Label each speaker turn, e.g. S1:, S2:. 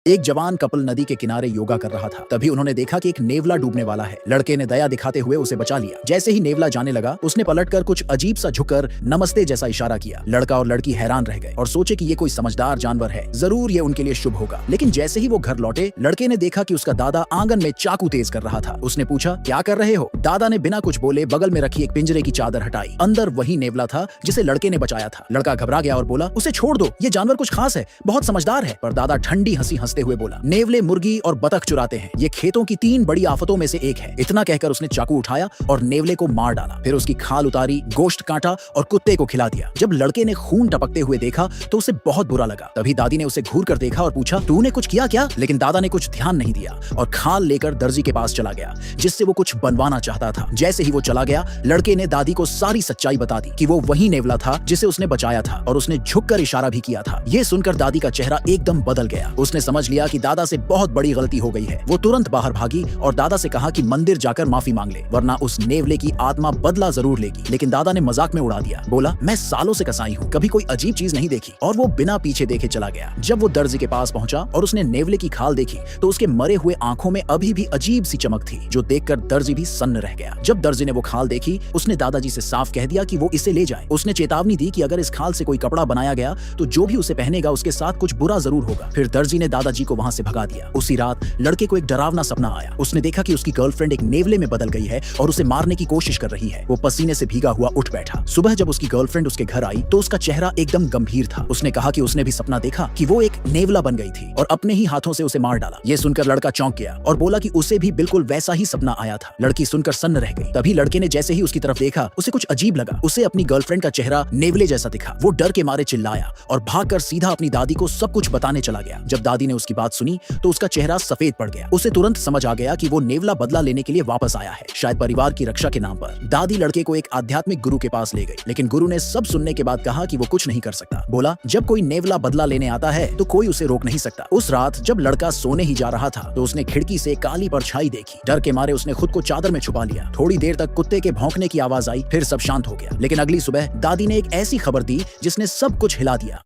S1: एक जवान कपल नदी के किनारे योगा कर रहा था। तभी उन्होंने देखा कि एक नेवला डूबने वाला है। लड़के ने दया दिखाते हुए उसे बचा लिया। जैसे ही नेवला जाने लगा, उसने पलटकर कुछ अजीब सा झुककर नमस्ते जैसा इशारा किया। लड़का और लड़की हैरान रह गए और सोचे कि ये कोई समझदार जानवर है, जरूर ये उनके लिए शुभ होगा। लेकिन जैसे ही वो घर लौटे, लड़के ने देखा कि उसका दादा आंगन में चाकू तेज कर रहा था। उसने पूछा, क्या कर रहे हो? दादा ने बिना कुछ बोले बगल में रखी एक पिंजरे की चादर हटाई। अंदर वही नेवला था जिसे लड़के ने बचाया था। लड़का घबरा गया और बोला, उसे छोड़ दो, ये जानवर कुछ खास है, बहुत समझदार है। पर दादा ठंडी हंसी हंसते हुए बोला, नेवले मुर्गी और बतख चुराते हैं, ये खेतों की 3 बड़ी आफतों में से एक है। इतना कहकर उसने चाकू उठाया और नेवले को मार डाला। फिर उसकी खाल उतारी, गोश्त काटा और कुत्ते को खिला दिया। जब लड़के ने खून टपकते हुए देखा तो उसे बहुत बुरा लगा। तभी दादी ने उसे घूर कर देखा और पूछा, तूने कुछ किया क्या? लेकिन दादा ने कुछ ध्यान नहीं दिया और खाल लेकर दर्जी के पास चला गया, जिससे वो कुछ बनवाना चाहता था। जैसे ही वो चला गया, लड़के ने दादी को सारी सच्चाई बता दी कि वो वही नेवला था जिसे उसने बचाया था और उसने झुककर इशारा भी किया था। ये सुनकर दादी का चेहरा एकदम बदल गया। उसने समझ लिया कि दादा से बहुत बड़ी गलती हो गई है। वो तुरंत बाहर भागी और दादा से कहा कि मंदिर जाकर माफी मांग ले, वरना उस नेवले की आत्मा बदला जरूर लेगी। लेकिन दादा ने मजाक में उड़ा दिया, बोला, मैं सालों से कसाई हूँ, कभी कोई अजीब चीज नहीं देखी। और वो बिना पीछे देखे चला गया। जब वो दर्जी के पास पहुंचा और उसने नेवले की खाल देखी तो उसके मरे हुए आंखों में अभी भी अजीब सी चमक थी, जो देखकर दर्जी भी सन्न रह गया। जब दर्जी ने वो खाल देखी, उसने दादाजी से साफ कह दिया कि वो इसे ले जाए। उसने चेतावनी दी कि अगर इस खाल से कोई कपड़ा बनाया गया तो जो भी उसे पहनेगा उसके साथ कुछ बुरा जरूर होगा। फिर दर्जी ने दादाजी को वहां से भगा दिया। उसी रात लड़के को एक डरावना सपना आया। उसने देखा कि उसकी गर्लफ्रेंड एक नेवले में बदल गई है और उसे मारने की कोशिश कर रही है। वो पसीने से भीगा हुआ उठ बैठा। सुबह जब उसकी गर्लफ्रेंड उसके घर आई तो उसका चेहरा एकदम गंभीर था। उसने कहा कि उसने भी सपना देखा कि वो एक नेवला बन गई थी और अपने ही हाथों से उसे मार डाला। ये सुनकर लड़का चौंक गया और बोला कि उसे भी बिल्कुल वैसा ही सपना आया था। लड़की सुनकर सन्न रह गई। तभी लड़के ने जैसे ही उसकी तरफ देखा, उसे कुछ अजीब लगा। उसे अपनी गर्लफ्रेंड का चेहरा नेवले जैसा दिखा। वो डर के मारे चिल्लाया और भागकर सीधा अपनी दादी को सब कुछ बताने चला गया। जब दादी ने उसकी बात सुनी तो उसका चेहरा सफेद पड़ गया। उसे तुरंत समझ आ गया कि वो नेवला बदला लेने के लिए वापस आया है, शायद परिवार की रक्षा के नाम पर। दादी लड़के को एक आध्यात्मिक गुरु के पास ले गई, लेकिन गुरु ने सब सुनने के बाद कहा कि वो कुछ नहीं कर सकता। बोला, जब कोई नेवला बदला लेने आता है तो कोई उसे रोक नहीं सकता। उस रात जब लड़का सोने ही जा रहा था तो उसने खिड़की से काली परछाई देखी। डर के मारे उसने खुद को चादर में छुपा लिया। थोड़ी देर तक कुत्ते के भौंकने की आवाज आई, फिर सब शांत हो गया। लेकिन अगली सुबह दादी ने एक ऐसी खबर दी जिसने सब कुछ हिला दिया।